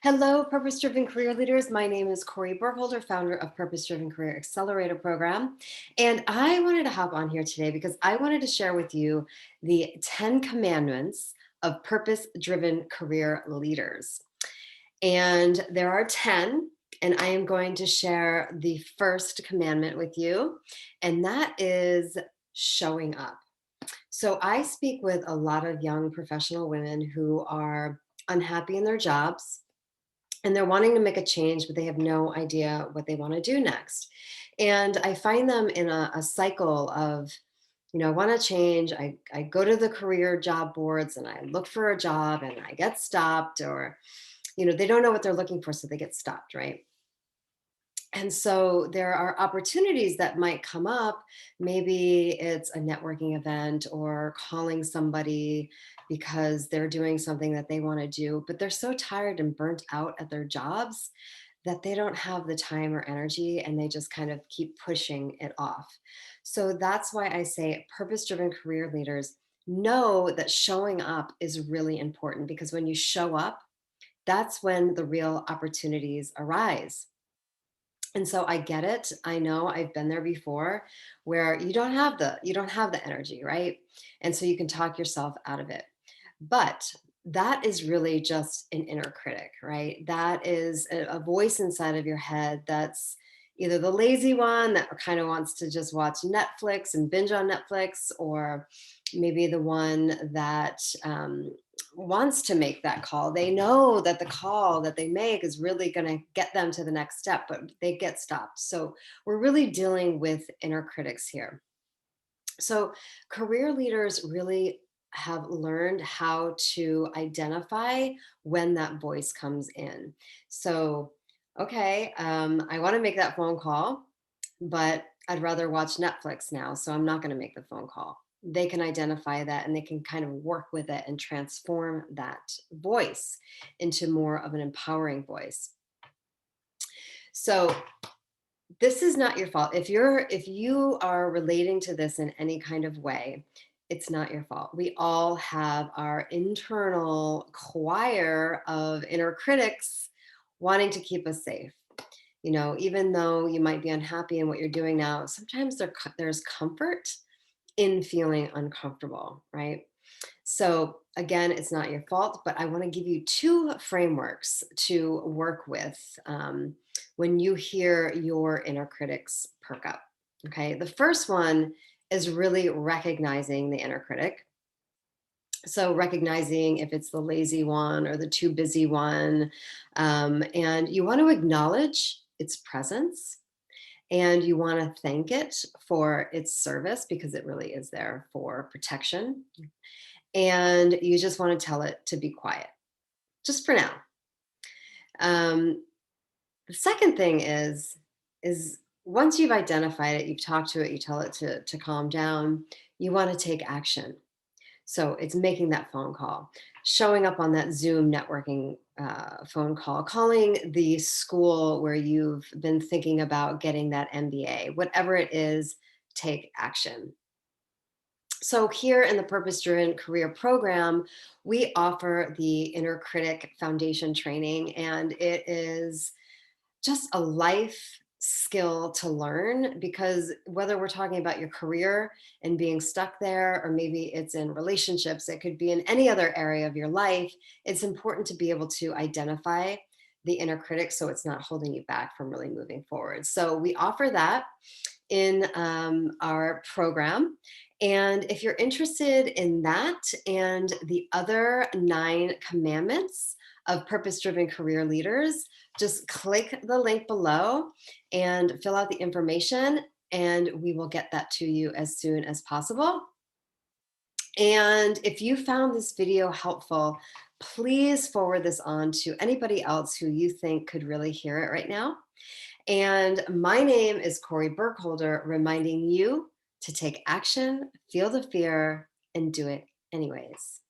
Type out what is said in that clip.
Hello, Purpose Driven Career Leaders. My name is Corey Burkholder, founder of Purpose Driven Career Accelerator Program. And I wanted to hop on here today because I wanted to share with you the 10 commandments of purpose driven career leaders. And there are 10, and I am going to share the first commandment with you, and that is showing up. So I speak with a lot of young professional women who are unhappy in their jobs and they're wanting to make a change, but they have no idea what they want to do next. And I find them in a cycle of, I want to change. I go to the career job boards and I look for a job and I get stopped, or, they don't know what they're looking for, so they get stopped, right? And so there are opportunities that might come up. Maybe it's a networking event or calling somebody because they're doing something that they want to do, but they're so tired and burnt out at their jobs that they don't have the time or energy and they just kind of keep pushing it off. So that's why I say purpose driven career leaders know that showing up is really important, because when you show up, that's when the real opportunities arise. And so I get it. I know I've been there before, where you don't have the energy, right? And so you can talk yourself out of it. But that is really just an inner critic, right? That is a voice inside of your head that's either the lazy one that kind of wants to just watch Netflix and binge on Netflix, or maybe the one that wants to make that call. They know that the call that they make is really going to get them to the next step, but they get stopped. So we're really dealing with inner critics here. So career leaders really have learned how to identify when that voice comes in. So, okay, I want to make that phone call, but I'd rather watch Netflix now, so I'm not going to make the phone call. They can identify that and they can kind of work with it and transform that voice into more of an empowering voice. So, this is not your fault. If you are relating to this in any kind of way, it's not your fault. We all have our internal choir of inner critics wanting to keep us safe. Even though you might be unhappy in what you're doing now, sometimes there's comfort in feeling uncomfortable, right? So again, it's not your fault, but I want to give you two frameworks to work with when you hear your inner critics perk up. Okay, the first one is really recognizing the inner critic. So recognizing if it's the lazy one or the too busy one, and you want to acknowledge its presence, and you want to thank it for its service, because it really is there for protection, and you just want to tell it to be quiet, just for now. The second thing is once you've identified it, you've talked to it, you tell it to calm down, you want to take action. So it's making that phone call, showing up on that Zoom networking phone call, calling the school where you've been thinking about getting that MBA, whatever it is, take action. So, here in the Purpose Driven Career Program, we offer the Inner Critic Foundation training, and it is just a life skill to learn, because whether we're talking about your career and being stuck there, or maybe it's in relationships, it could be in any other area of your life, it's important to be able to identify the inner critic so it's not holding you back from really moving forward. So, we offer that in our program. And if you're interested in that and the other 9 commandments of purpose driven career leaders, just click the link below and fill out the information, and we will get that to you as soon as possible. And if you found this video helpful, please forward this on to anybody else who you think could really hear it right now. And my name is Corey Burkholder, reminding you to take action, feel the fear, and do it anyways.